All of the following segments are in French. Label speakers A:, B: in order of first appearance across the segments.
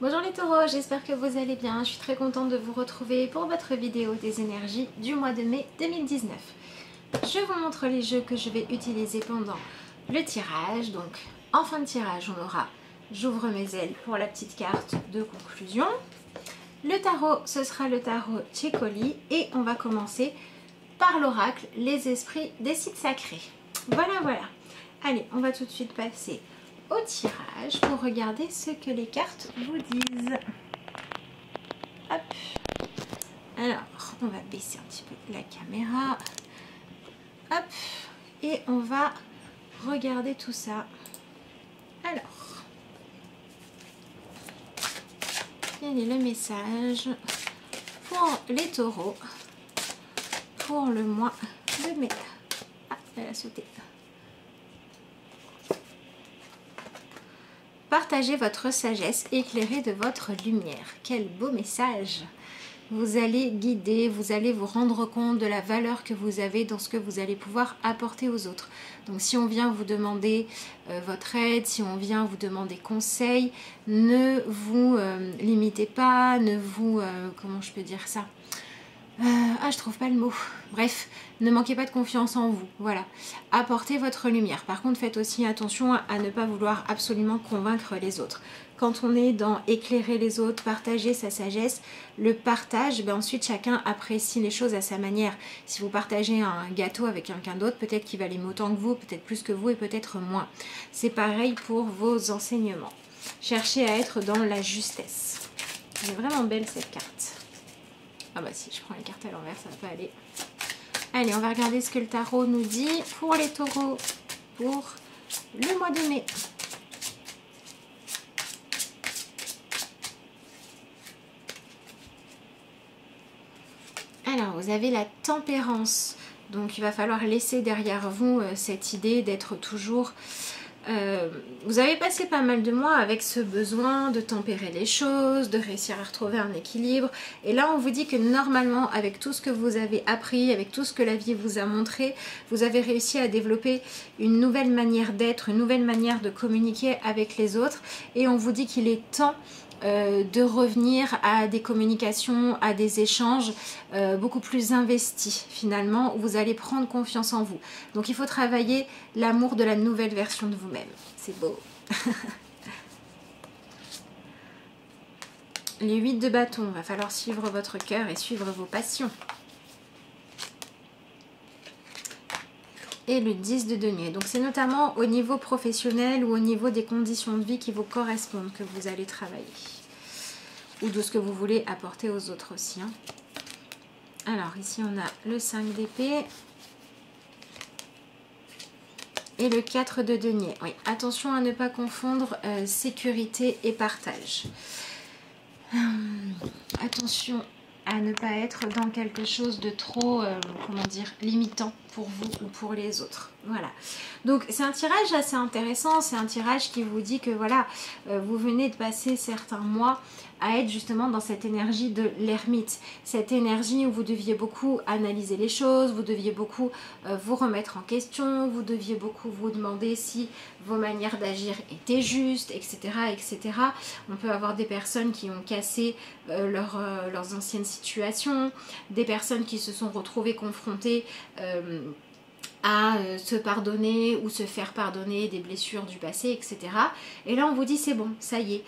A: Bonjour les taureaux, j'espère que vous allez bien. Je suis très contente de vous retrouver pour votre vidéo des énergies du mois de mai 2019. Je vous montre les jeux que je vais utiliser pendant le tirage. Donc en fin de tirage, on aura j'ouvre mes ailes pour la petite carte de conclusion. Le tarot, ce sera le tarot Tchekoli et on va commencer par l'oracle Les esprits des sites sacrés. Voilà. Allez, on va tout de suite passer au tirage pour regarder ce que les cartes vous disent. Hop. Alors, on va baisser un petit peu la caméra. Hop. Et on va regarder tout ça. Alors, quel est le message pour les taureaux pour le mois de mai? Ah, elle a sauté. Partagez votre sagesse éclairée de votre lumière. Quel beau message! Vous allez guider, vous allez vous rendre compte de la valeur que vous avez dans ce que vous allez pouvoir apporter aux autres. Donc si on vient vous demander votre aide, si on vient vous demander conseil, ne vous limitez pas, ne vous... comment je peux dire ça? Je trouve pas le mot. Bref, ne manquez pas de confiance en vous. Voilà. Apportez votre lumière. Par contre, faites aussi attention à ne pas vouloir absolument convaincre les autres. Quand on est dans éclairer les autres, partager sa sagesse, le partage, ensuite chacun apprécie les choses à sa manière. Si vous partagez un gâteau avec quelqu'un d'autre, peut-être qu'il va l'aimer autant que vous, peut-être plus que vous et peut-être moins. C'est pareil pour vos enseignements. Cherchez à être dans la justesse. Elle est vraiment belle cette carte. Ah bah si, je prends les cartes à l'envers, ça va pas aller. Allez, on va regarder ce que le tarot nous dit pour les taureaux pour le mois de mai. Alors, vous avez la tempérance. Donc, il va falloir laisser derrière vous cette idée d'être toujours... vous avez passé pas mal de mois avec ce besoin de tempérer les choses, de réussir à retrouver un équilibre. Et là, on vous dit que normalement, avec tout ce que vous avez appris, avec tout ce que la vie vous a montré, vous avez réussi à développer une nouvelle manière d'être, une nouvelle manière de communiquer avec les autres. Et on vous dit qu'il est temps de revenir à des communications, à des échanges beaucoup plus investis finalement, où vous allez prendre confiance en vous. Donc il faut travailler l'amour de la nouvelle version de vous-même. C'est beau. Les 8 de bâton, il va falloir suivre votre cœur et suivre vos passions. Et le 10 de denier. Donc c'est notamment au niveau professionnel ou au niveau des conditions de vie qui vous correspondent que vous allez travailler. Ou de ce que vous voulez apporter aux autres aussi. Hein. Alors ici on a le 5 d'épée. Et le 4 de denier. Oui, attention à ne pas confondre sécurité et partage. Attention à ne pas être dans quelque chose de trop, comment dire, limitant pour vous ou pour les autres. Voilà. Donc c'est un tirage assez intéressant, c'est un tirage qui vous dit que voilà, vous venez de passer certains mois à être justement dans cette énergie de l'ermite, cette énergie où vous deviez beaucoup analyser les choses, vous deviez beaucoup vous remettre en question, vous deviez beaucoup vous demander si vos manières d'agir étaient justes, etc., etc. On peut avoir des personnes qui ont cassé leurs anciennes situations, des personnes qui se sont retrouvées confrontées à se pardonner ou se faire pardonner des blessures du passé, etc. Et là on vous dit c'est bon, ça y est,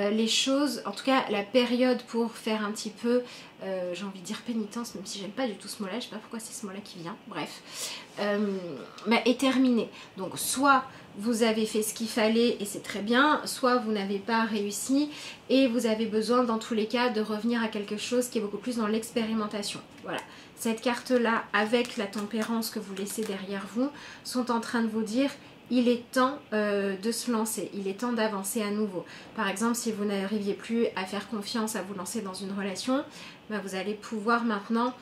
A: les choses, en tout cas la période pour faire un petit peu, j'ai envie de dire pénitence, même si j'aime pas du tout ce mot là, je sais pas pourquoi c'est ce mot là qui vient, bref, est terminée. Donc soit vous avez fait ce qu'il fallait et c'est très bien, soit vous n'avez pas réussi et vous avez besoin dans tous les cas de revenir à quelque chose qui est beaucoup plus dans l'expérimentation. Voilà, cette carte là avec la tempérance que vous laissez derrière vous sont en train de vous dire il est temps de se lancer, il est temps d'avancer à nouveau. Par exemple, si vous n'arriviez plus à faire confiance, à vous lancer dans une relation, vous allez pouvoir maintenant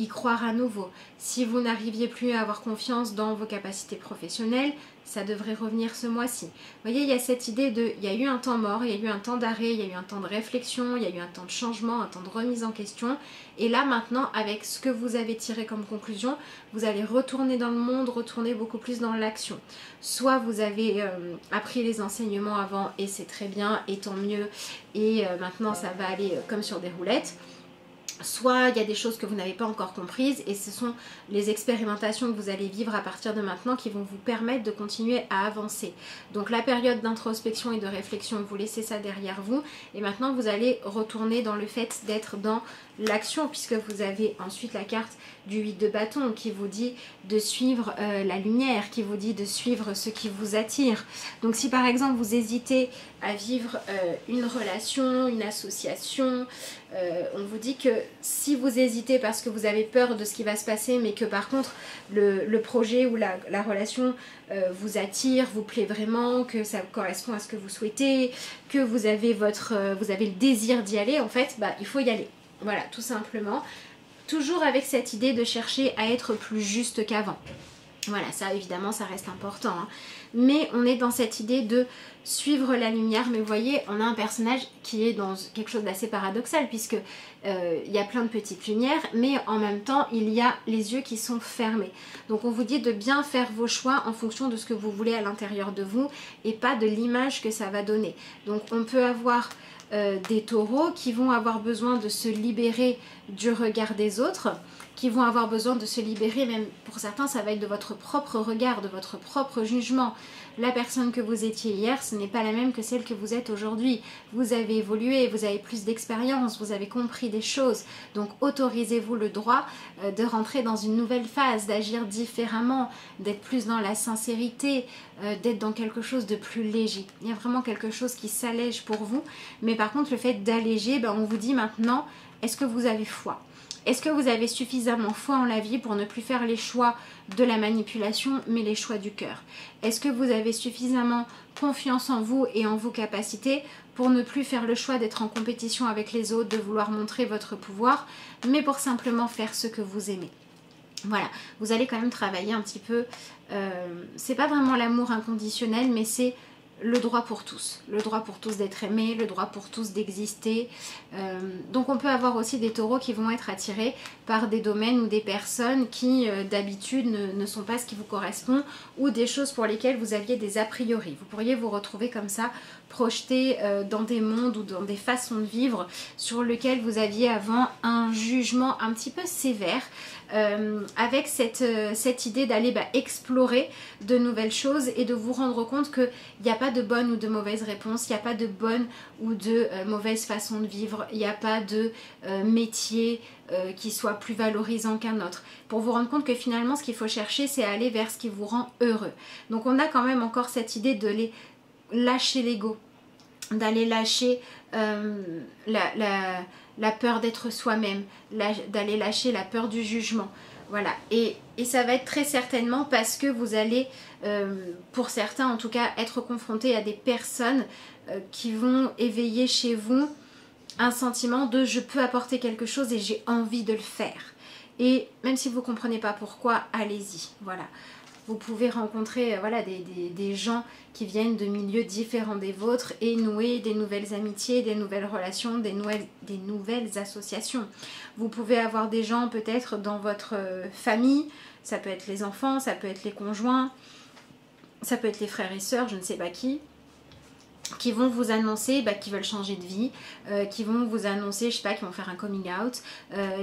A: y croire à nouveau. Si vous n'arriviez plus à avoir confiance dans vos capacités professionnelles, ça devrait revenir ce mois-ci. Vous voyez, il y a cette idée de, il y a eu un temps mort, il y a eu un temps d'arrêt, il y a eu un temps de réflexion, il y a eu un temps de changement, un temps de remise en question. Et là maintenant, avec ce que vous avez tiré comme conclusion, vous allez retourner dans le monde, retourner beaucoup plus dans l'action. Soit vous avez appris les enseignements avant et c'est très bien et tant mieux, et maintenant ça va aller comme sur des roulettes. Soit il y a des choses que vous n'avez pas encore comprises et ce sont les expérimentations que vous allez vivre à partir de maintenant qui vont vous permettre de continuer à avancer. Donc la période d'introspection et de réflexion, vous laissez ça derrière vous et maintenant vous allez retourner dans le fait d'être dans l'action, puisque vous avez ensuite la carte du 8 de bâton qui vous dit de suivre la lumière, qui vous dit de suivre ce qui vous attire. Donc si par exemple vous hésitez à vivre une relation, une association, on vous dit que si vous hésitez parce que vous avez peur de ce qui va se passer, mais que par contre le projet ou la relation vous attire, vous plaît vraiment, que ça correspond à ce que vous souhaitez, que vous avez le désir d'y aller, en fait, bah, il faut y aller. Voilà, tout simplement. Toujours avec cette idée de chercher à être plus juste qu'avant. Voilà, ça évidemment, ça reste important. Hein. Mais on est dans cette idée de suivre la lumière. Mais vous voyez, on a un personnage qui est dans quelque chose d'assez paradoxal, puisque il y a plein de petites lumières, mais en même temps, il y a les yeux qui sont fermés. Donc on vous dit de bien faire vos choix en fonction de ce que vous voulez à l'intérieur de vous, et pas de l'image que ça va donner. Donc on peut avoir des taureaux qui vont avoir besoin de se libérer du regard des autres, qui vont avoir besoin de se libérer, même pour certains ça va être de votre propre regard, de votre propre jugement. La personne que vous étiez hier, ce n'est pas la même que celle que vous êtes aujourd'hui. Vous avez évolué, vous avez plus d'expérience, vous avez compris des choses. Donc autorisez-vous le droit de rentrer dans une nouvelle phase, d'agir différemment, d'être plus dans la sincérité, d'être dans quelque chose de plus léger. Il y a vraiment quelque chose qui s'allège pour vous. Mais par contre, le fait d'alléger, ben, on vous dit maintenant, est-ce que vous avez foi ? Est-ce que vous avez suffisamment foi en la vie pour ne plus faire les choix de la manipulation, mais les choix du cœur? Est-ce que vous avez suffisamment confiance en vous et en vos capacités pour ne plus faire le choix d'être en compétition avec les autres, de vouloir montrer votre pouvoir, mais pour simplement faire ce que vous aimez? Voilà, vous allez quand même travailler un petit peu, c'est pas vraiment l'amour inconditionnel, mais c'est le droit pour tous d'être aimés, le droit pour tous d'exister. Donc on peut avoir aussi des taureaux qui vont être attirés par des domaines ou des personnes qui d'habitude ne sont pas ce qui vous correspond, ou des choses pour lesquelles vous aviez des a priori. Vous pourriez vous retrouver comme ça, projeté dans des mondes ou dans des façons de vivre sur lesquelles vous aviez avant un jugement un petit peu sévère, avec cette idée d'aller explorer de nouvelles choses et de vous rendre compte qu'il n'y a pas de bonne ou de mauvaise réponse, il n'y a pas de bonne ou de mauvaise façon de vivre, il n'y a pas de métier qui soit plus valorisant qu'un autre. Pour vous rendre compte que finalement ce qu'il faut chercher, c'est aller vers ce qui vous rend heureux. Donc on a quand même encore cette idée de lâcher l'ego, d'aller lâcher la peur d'être soi-même, d'aller lâcher la peur du jugement. Voilà, et ça va être très certainement parce que vous allez, pour certains en tout cas, être confrontés à des personnes qui vont éveiller chez vous un sentiment de je peux apporter quelque chose et j'ai envie de le faire. Et même si vous ne comprenez pas pourquoi, allez-y, voilà. Vous pouvez rencontrer voilà, des gens qui viennent de milieux différents des vôtres et nouer des nouvelles amitiés, des nouvelles relations, des nouvelles associations. Vous pouvez avoir des gens peut-être dans votre famille, ça peut être les enfants, ça peut être les conjoints, ça peut être les frères et sœurs, je ne sais pas qui vont vous annoncer qu'ils veulent changer de vie, qui vont vous annoncer, je sais pas, qu'ils vont faire un coming out,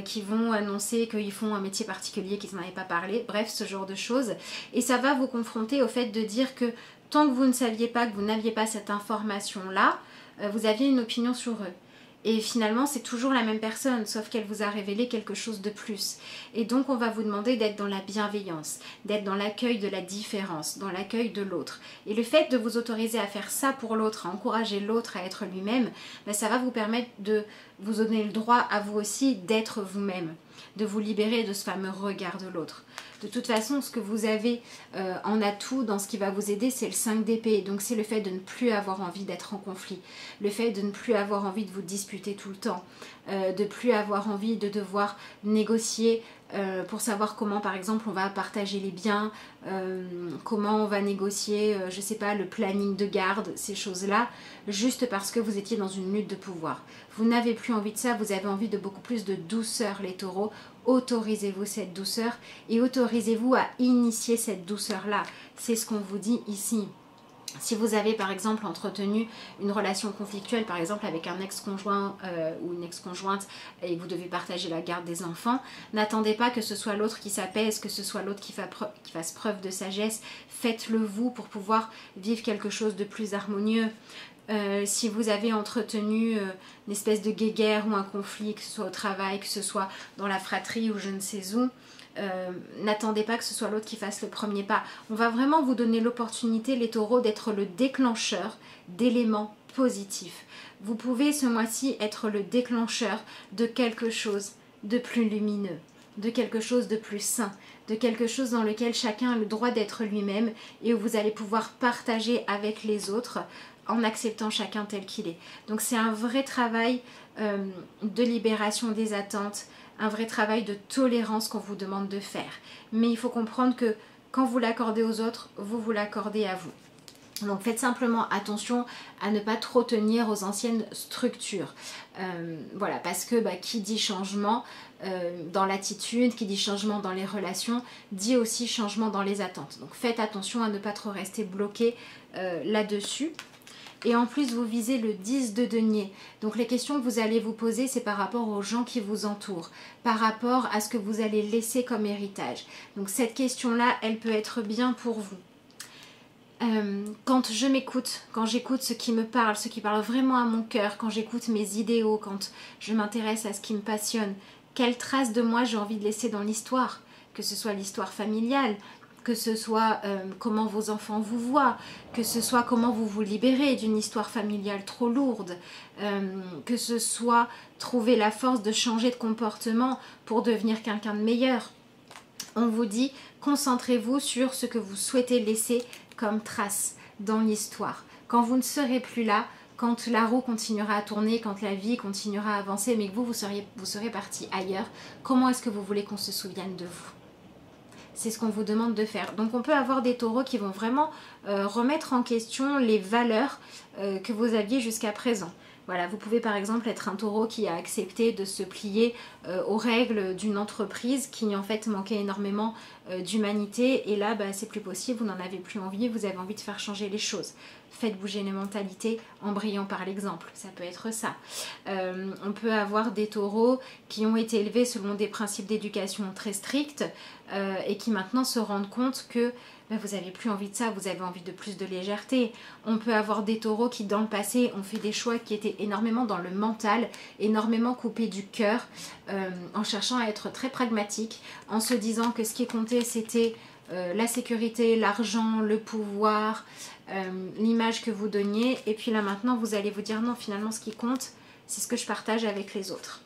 A: qui vont annoncer qu'ils font un métier particulier qu'ils n'en avaient pas parlé, bref, ce genre de choses. Et ça va vous confronter au fait de dire que tant que vous ne saviez pas, que vous n'aviez pas cette information-là, vous aviez une opinion sur eux. Et finalement, c'est toujours la même personne, sauf qu'elle vous a révélé quelque chose de plus. Et donc, on va vous demander d'être dans la bienveillance, d'être dans l'accueil de la différence, dans l'accueil de l'autre. Et le fait de vous autoriser à faire ça pour l'autre, à encourager l'autre à être lui-même, ça va vous permettre de vous donner le droit à vous aussi d'être vous-même, de vous libérer de ce fameux regard de l'autre. De toute façon, ce que vous avez en atout dans ce qui va vous aider, c'est le 5 d'épée. Donc c'est le fait de ne plus avoir envie d'être en conflit, le fait de ne plus avoir envie de vous disputer tout le temps, de ne plus avoir envie de devoir négocier pour savoir comment par exemple on va partager les biens, comment on va négocier, je sais pas, le planning de garde, ces choses-là, juste parce que vous étiez dans une lutte de pouvoir. Vous n'avez plus envie de ça, vous avez envie de beaucoup plus de douceur les taureaux. Autorisez-vous cette douceur et autorisez-vous à initier cette douceur-là. C'est ce qu'on vous dit ici. Si vous avez par exemple entretenu une relation conflictuelle, par exemple avec un ex-conjoint ou une ex-conjointe et que vous devez partager la garde des enfants, n'attendez pas que ce soit l'autre qui s'apaise, que ce soit l'autre qui fasse preuve de sagesse. Faites-le vous pour pouvoir vivre quelque chose de plus harmonieux. Si vous avez entretenu une espèce de guéguerre ou un conflit, que ce soit au travail, que ce soit dans la fratrie ou je ne sais où, n'attendez pas que ce soit l'autre qui fasse le premier pas. On va vraiment vous donner l'opportunité, les taureaux, d'être le déclencheur d'éléments positifs. Vous pouvez ce mois-ci être le déclencheur de quelque chose de plus lumineux, de quelque chose de plus sain, de quelque chose dans lequel chacun a le droit d'être lui-même et où vous allez pouvoir partager avec les autres en acceptant chacun tel qu'il est. Donc c'est un vrai travail de libération des attentes, un vrai travail de tolérance qu'on vous demande de faire. Mais il faut comprendre que quand vous l'accordez aux autres, vous vous l'accordez à vous. Donc faites simplement attention à ne pas trop tenir aux anciennes structures. Voilà, parce que qui dit changement dans l'attitude, qui dit changement dans les relations, dit aussi changement dans les attentes. Donc faites attention à ne pas trop rester bloqué là-dessus. Et en plus, vous visez le 10 de denier. Donc les questions que vous allez vous poser, c'est par rapport aux gens qui vous entourent, par rapport à ce que vous allez laisser comme héritage. Donc cette question-là, elle peut être bien pour vous. Quand je m'écoute, quand j'écoute ce qui me parle, ce qui parle vraiment à mon cœur, quand j'écoute mes idéaux, quand je m'intéresse à ce qui me passionne, quelle trace de moi j'ai envie de laisser dans l'histoire, que ce soit l'histoire familiale, que ce soit comment vos enfants vous voient, que ce soit comment vous vous libérez d'une histoire familiale trop lourde, que ce soit trouver la force de changer de comportement pour devenir quelqu'un de meilleur. On vous dit, concentrez-vous sur ce que vous souhaitez laisser comme trace dans l'histoire. Quand vous ne serez plus là, quand la roue continuera à tourner, quand la vie continuera à avancer, mais que vous serez parti ailleurs, comment est-ce que vous voulez qu'on se souvienne de vous ? C'est ce qu'on vous demande de faire. Donc on peut avoir des taureaux qui vont vraiment remettre en question les valeurs que vous aviez jusqu'à présent. Voilà, vous pouvez par exemple être un taureau qui a accepté de se plier aux règles d'une entreprise qui en fait manquait énormément d'humanité. Et là, c'est plus possible, vous n'en avez plus envie, vous avez envie de faire changer les choses. Faites bouger les mentalités en brillant par l'exemple, ça peut être ça. On peut avoir des taureaux qui ont été élevés selon des principes d'éducation très stricts et qui maintenant se rendent compte que vous n'avez plus envie de ça, vous avez envie de plus de légèreté. On peut avoir des taureaux qui dans le passé ont fait des choix qui étaient énormément dans le mental, énormément coupés du cœur, en cherchant à être très pragmatique, en se disant que ce qui comptait c'était la sécurité, l'argent, le pouvoir, l'image que vous donniez. Et puis là maintenant vous allez vous dire non, finalement ce qui compte c'est ce que je partage avec les autres.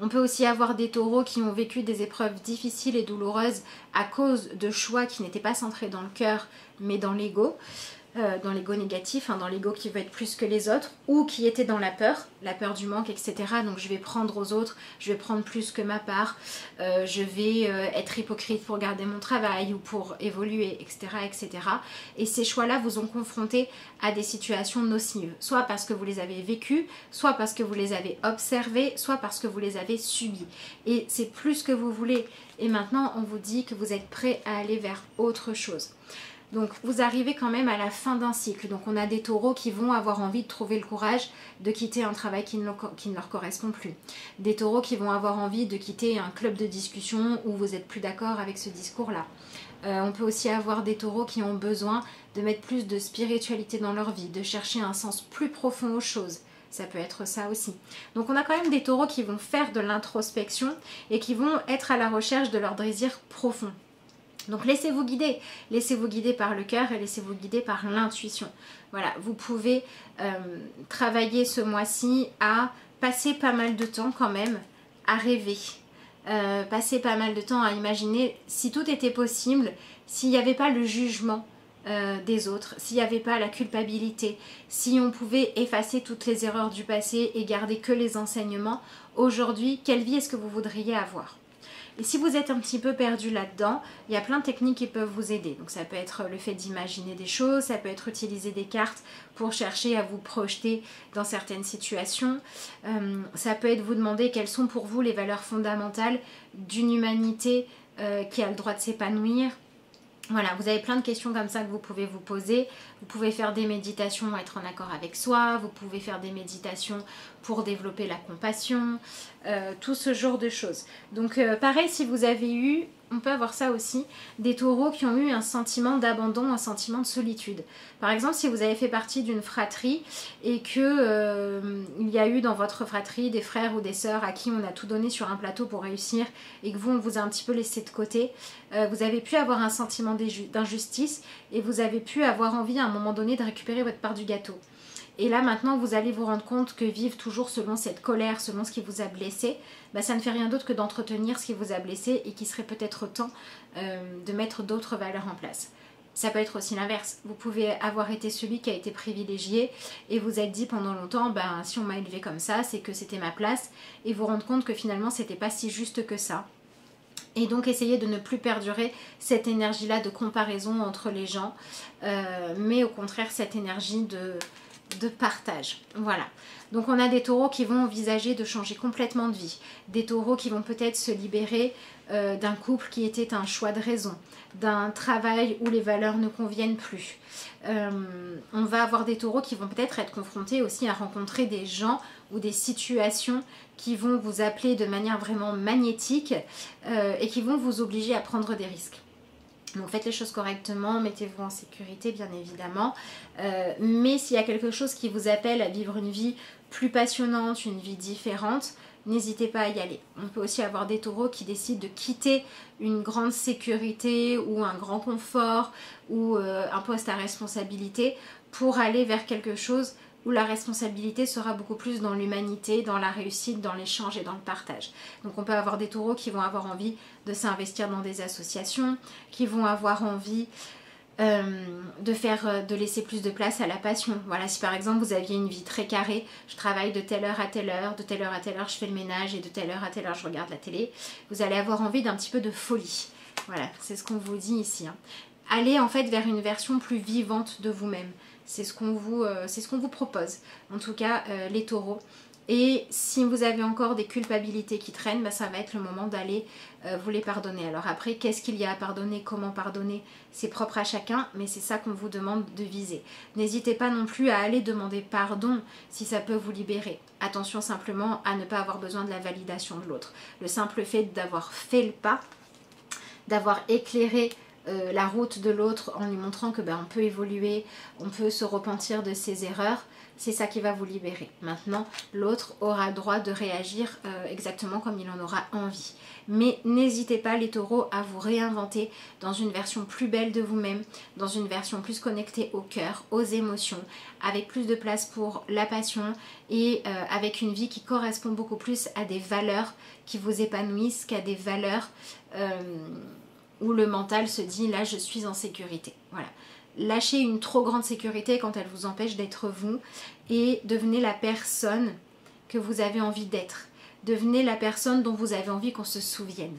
A: On peut aussi avoir des taureaux qui ont vécu des épreuves difficiles et douloureuses à cause de choix qui n'étaient pas centrés dans le cœur mais dans l'ego négatif, dans l'ego qui veut être plus que les autres, ou qui étaient dans la peur du manque, etc. Donc je vais prendre aux autres, je vais prendre plus que ma part, je vais être hypocrite pour garder mon travail ou pour évoluer, etc. etc. Et ces choix-là vous ont confronté à des situations nocives, soit parce que vous les avez vécues, soit parce que vous les avez observées, soit parce que vous les avez subies. Et c'est plus que vous voulez. Et maintenant on vous dit que vous êtes prêt à aller vers autre chose. Donc vous arrivez quand même à la fin d'un cycle. Donc on a des taureaux qui vont avoir envie de trouver le courage de quitter un travail qui ne leur correspond plus. Des taureaux qui vont avoir envie de quitter un club de discussion où vous n'êtes plus d'accord avec ce discours-là. On peut aussi avoir des taureaux qui ont besoin de mettre plus de spiritualité dans leur vie, de chercher un sens plus profond aux choses. Ça peut être ça aussi. Donc on a quand même des taureaux qui vont faire de l'introspection et qui vont être à la recherche de leur désir profond. Donc laissez-vous guider par le cœur et laissez-vous guider par l'intuition. Voilà, vous pouvez travailler ce mois-ci à passer pas mal de temps quand même à rêver, passer pas mal de temps à imaginer si tout était possible, s'il n'y avait pas le jugement des autres, s'il n'y avait pas la culpabilité, si on pouvait effacer toutes les erreurs du passé et garder que les enseignements. Aujourd'hui, quelle vie est-ce que vous voudriez avoir ? Et si vous êtes un petit peu perdu là-dedans, il y a plein de techniques qui peuvent vous aider. Donc ça peut être le fait d'imaginer des choses, ça peut être utiliser des cartes pour chercher à vous projeter dans certaines situations. Ça peut être vous demander quelles sont pour vous les valeurs fondamentales d'une humanité qui a le droit de s'épanouir. Voilà, vous avez plein de questions comme ça que vous pouvez vous poser. Vous pouvez faire des méditations, être en accord avec soi. Vous pouvez faire des méditations pour développer la compassion. Tout ce genre de choses. Donc pareil, si vous avez eu, on peut avoir ça aussi, des taureaux qui ont eu un sentiment d'abandon, un sentiment de solitude. Par exemple, si vous avez fait partie d'une fratrie et que il y a eu dans votre fratrie des frères ou des sœurs à qui on a tout donné sur un plateau pour réussir et que vous, on vous a un petit peu laissé de côté, vous avez pu avoir un sentiment d'injustice et vous avez pu avoir envie à un moment donné de récupérer votre part du gâteau. Et là maintenant vous allez vous rendre compte que vivre toujours selon cette colère, selon ce qui vous a blessé, bah, ça ne fait rien d'autre que d'entretenir ce qui vous a blessé et qu'il serait peut-être temps de mettre d'autres valeurs en place. Ça peut être aussi l'inverse. Vous pouvez avoir été celui qui a été privilégié et vous êtes dit pendant longtemps, ben, si on m'a élevé comme ça, c'est que c'était ma place, et vous rendre compte que finalement c'était pas si juste que ça. Et donc essayer de ne plus perdurer cette énergie-là de comparaison entre les gens, mais au contraire cette énergie de partage. Voilà. Donc on a des taureaux qui vont envisager de changer complètement de vie. Des taureaux qui vont peut-être se libérer d'un couple qui était un choix de raison, d'un travail où les valeurs ne conviennent plus. On va avoir des taureaux qui vont peut-être être confrontés aussi à rencontrer des gens ou des situations qui vont vous appeler de manière vraiment magnétique et qui vont vous obliger à prendre des risques. Donc faites les choses correctement, mettez-vous en sécurité bien évidemment. Mais s'il y a quelque chose qui vous appelle à vivre une vie plus passionnante, une vie différente, n'hésitez pas à y aller. On peut aussi avoir des taureaux qui décident de quitter une grande sécurité ou un grand confort ou un poste à responsabilité pour aller vers quelque chose où la responsabilité sera beaucoup plus dans l'humanité, dans la réussite, dans l'échange et dans le partage. Donc on peut avoir des taureaux qui vont avoir envie de s'investir dans des associations, qui vont avoir envie de laisser plus de place à la passion. Voilà, si par exemple vous aviez une vie très carrée, je travaille de telle heure à telle heure, de telle heure à telle heure je fais le ménage et de telle heure à telle heure je regarde la télé, vous allez avoir envie d'un petit peu de folie. Voilà, c'est ce qu'on vous dit ici. Allez en fait vers une version plus vivante de vous-même. C'est ce qu'on vous propose, en tout cas les taureaux. Et si vous avez encore des culpabilités qui traînent, bah, ça va être le moment d'aller vous les pardonner. Alors après, qu'est-ce qu'il y a à pardonner, comment pardonner, c'est propre à chacun, mais c'est ça qu'on vous demande de viser. N'hésitez pas non plus à aller demander pardon si ça peut vous libérer. Attention simplement à ne pas avoir besoin de la validation de l'autre. Le simple fait d'avoir fait le pas, d'avoir éclairé la route de l'autre en lui montrant que on peut évoluer, on peut se repentir de ses erreurs, c'est ça qui va vous libérer. Maintenant, l'autre aura le droit de réagir exactement comme il en aura envie. Mais n'hésitez pas les taureaux à vous réinventer dans une version plus belle de vous-même, dans une version plus connectée au cœur, aux émotions, avec plus de place pour la passion et avec une vie qui correspond beaucoup plus à des valeurs qui vous épanouissent qu'à des valeurs où le mental se dit là je suis en sécurité. Voilà. Lâchez une trop grande sécurité quand elle vous empêche d'être vous et devenez la personne que vous avez envie d'être. Devenez la personne dont vous avez envie qu'on se souvienne.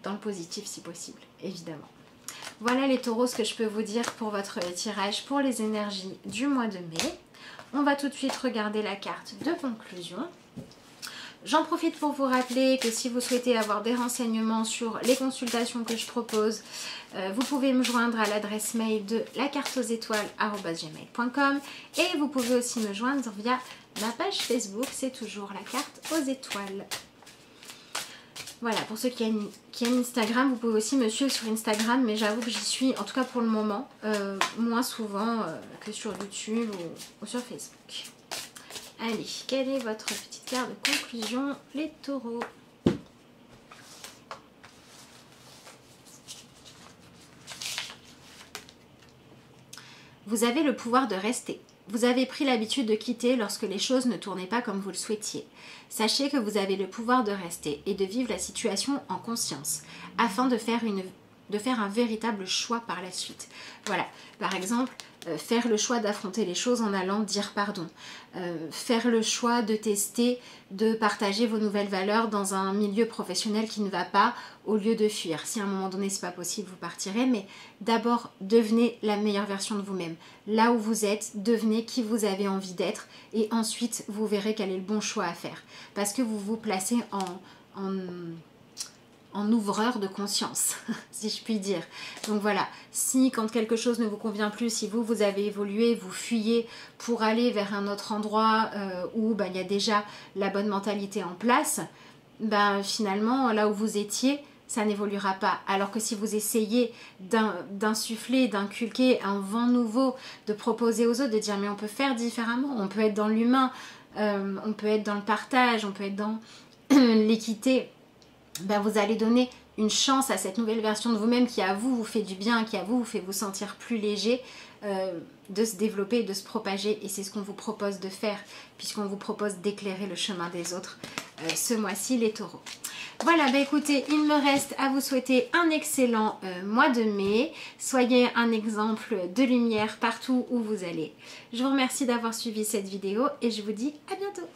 A: Dans le positif si possible, évidemment. Voilà les taureaux ce que je peux vous dire pour votre tirage pour les énergies du mois de mai. On va tout de suite regarder la carte de conclusion. J'en profite pour vous rappeler que si vous souhaitez avoir des renseignements sur les consultations que je propose, vous pouvez me joindre à l'adresse mail de lacarteauxétoiles@gmail.com et vous pouvez aussi me joindre via ma page Facebook, c'est toujours la carte aux étoiles. Voilà, pour ceux qui aiment Instagram, vous pouvez aussi me suivre sur Instagram, mais j'avoue que j'y suis, en tout cas pour le moment, moins souvent que sur YouTube ou sur Facebook. Allez, quelle est votre petite carte de conclusion, les taureaux? Vous avez le pouvoir de rester. Vous avez pris l'habitude de quitter lorsque les choses ne tournaient pas comme vous le souhaitiez. Sachez que vous avez le pouvoir de rester et de vivre la situation en conscience, afin de faire un véritable choix par la suite. Voilà, par exemple, faire le choix d'affronter les choses en allant dire pardon. Faire le choix de tester, de partager vos nouvelles valeurs dans un milieu professionnel qui ne va pas, au lieu de fuir. Si à un moment donné c'est pas possible, vous partirez, mais d'abord devenez la meilleure version de vous-même. Là où vous êtes, devenez qui vous avez envie d'être et ensuite vous verrez quel est le bon choix à faire. Parce que vous vous placez en ouvreur de conscience, si je puis dire. Donc voilà, si quand quelque chose ne vous convient plus, si vous avez évolué, vous fuyez pour aller vers un autre endroit où il y a déjà la bonne mentalité en place, finalement, là où vous étiez, ça n'évoluera pas. Alors que si vous essayez d'insuffler, d'inculquer un vent nouveau, de proposer aux autres, de dire mais on peut faire différemment, on peut être dans l'humain, on peut être dans le partage, on peut être dans l'équité, vous allez donner une chance à cette nouvelle version de vous-même qui à vous fait du bien, qui à vous fait vous sentir plus léger, de se développer, de se propager, et c'est ce qu'on vous propose de faire puisqu'on vous propose d'éclairer le chemin des autres ce mois-ci les taureaux. Voilà, écoutez, il me reste à vous souhaiter un excellent mois de mai. Soyez un exemple de lumière partout où vous allez. Je vous remercie d'avoir suivi cette vidéo et je vous dis à bientôt.